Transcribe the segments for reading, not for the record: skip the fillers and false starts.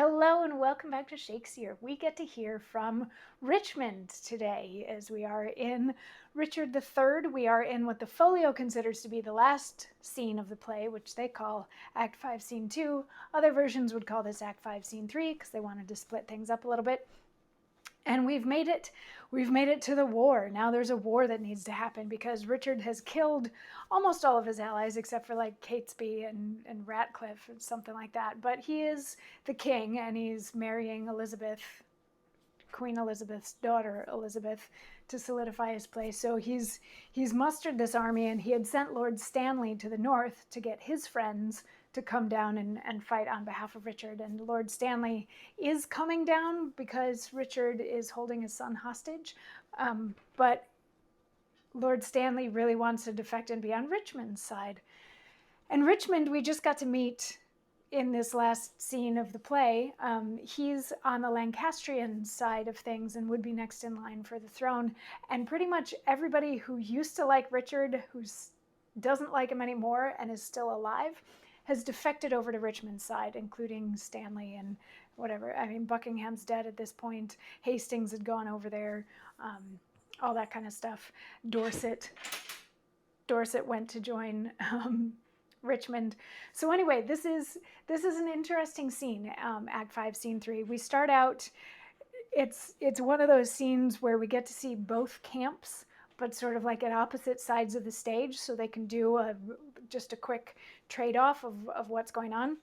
Hello and welcome back to Shakesyear. We get to hear from Richmond today as we are in Richard III. We are in what the folio considers to be the last scene of the play, which they call Act 5, Scene 2. Other versions would call this Act 5, Scene 3 because they wanted to split things up a little bit. And we've made it to the war. Now there's a war that needs to happen because Richard has killed almost all of his allies except for like Catesby and Ratcliffe and something like that. But he is the king and he's marrying Elizabeth, Queen Elizabeth's daughter, Elizabeth, to solidify his place. So he's mustered this army, and he had sent Lord Stanley to the north to get his friends to come down and fight on behalf of Richard. And Lord Stanley is coming down because Richard is holding his son hostage. But Lord Stanley really wants to defect and be on Richmond's side. And Richmond, we just got to meet in this last scene of the play. He's on the Lancastrian side of things and would be next in line for the throne. And pretty much everybody who used to like Richard, who doesn't like him anymore and is still alive, has defected over to Richmond's side, including Stanley and whatever. I mean, Buckingham's dead at this point. Hastings had gone over there, all that kind of stuff. Dorset went to join Richmond. So anyway, this is an interesting scene, Act 5, Scene 3. We start out, it's one of those scenes where we get to see both camps, but sort of like at opposite sides of the stage, so they can do just a quick trade-off of what's going on.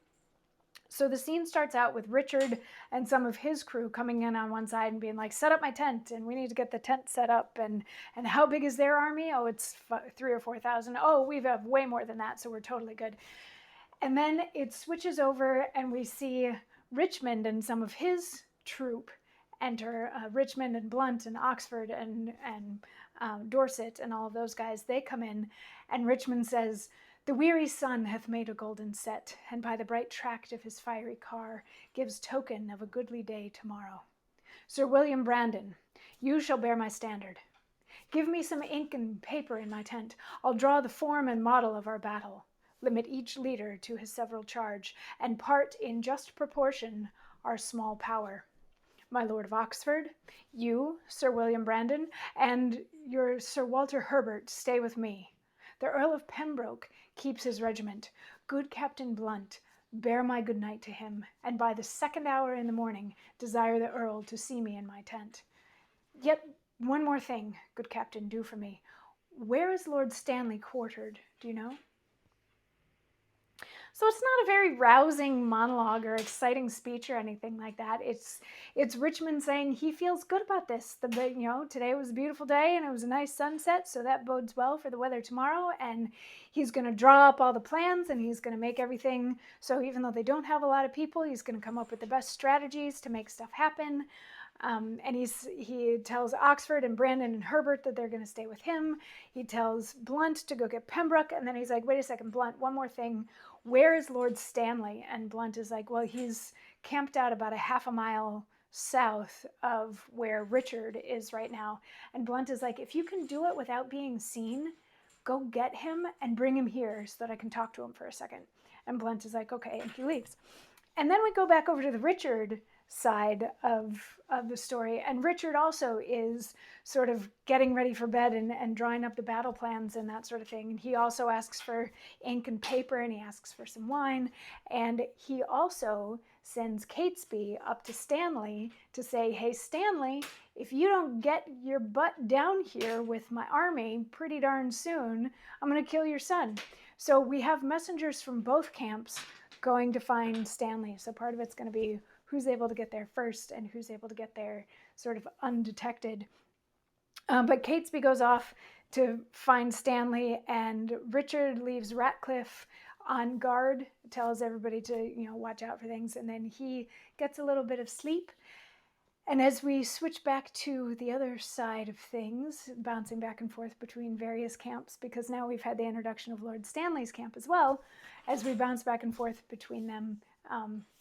So the scene starts out with Richard and some of his crew coming in on one side and being like, set up my tent, and we need to get the tent set up. And how big is their army? Oh, it's 3,000 or 4,000. Oh, we have way more than that, so we're totally good. And then it switches over and we see Richmond and some of his troop enter. Richmond and Blunt and Oxford and Dorset and all of those guys, they come in, and Richmond says, the weary sun hath made a golden set, and by the bright tract of his fiery car gives token of a goodly day tomorrow. Sir William Brandon, you shall bear my standard. Give me some ink and paper in my tent. I'll draw the form and model of our battle. Limit each leader to his several charge, and part in just proportion our small power. My Lord of Oxford, you, Sir William Brandon, and your Sir Walter Herbert stay with me. The Earl of Pembroke keeps his regiment. Good Captain Blunt, bear my good night to him, and by the 2nd hour in the morning desire the Earl to see me in my tent. Yet one more thing, good Captain, do for me. Where is Lord Stanley quartered, do you know? So it's not a very rousing monologue or exciting speech or anything like that. It's Richmond saying he feels good about this. Today was a beautiful day and it was a nice sunset, so that bodes well for the weather tomorrow. And he's going to draw up all the plans and he's going to make everything. So even though they don't have a lot of people, he's going to come up with the best strategies to make stuff happen. And he tells Oxford and Brandon and Herbert that they're going to stay with him. He tells Blunt to go get Pembroke, and then he's like, wait a second, Blunt, one more thing. Where is Lord Stanley? And Blunt is like, well, he's camped out about a half a mile south of where Richard is right now. And Blunt is like, if you can do it without being seen, go get him and bring him here so that I can talk to him for a second. And Blunt is like, okay, and he leaves. And then we go back over to the Richard side of the story, and Richard also is sort of getting ready for bed and drawing up the battle plans and that sort of thing. And he also asks for ink and paper, and he asks for some wine, and he also sends Catesby up to Stanley to say, hey Stanley, if you don't get your butt down here with my army pretty darn soon, I'm going to kill your son. So we have messengers from both camps going to find Stanley. So part of it's going to be who's able to get there first and who's able to get there sort of undetected. But Catesby goes off to find Stanley, and Richard leaves Ratcliffe on guard, tells everybody to, watch out for things, and then he gets a little bit of sleep. And as we switch back to the other side of things, bouncing back and forth between various camps, because now we've had the introduction of Lord Stanley's camp as well, as we bounce back and forth between them,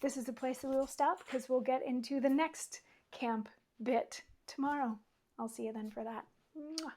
this is the place that we'll stop because we'll get into the next camp bit tomorrow. I'll see you then for that. Mwah.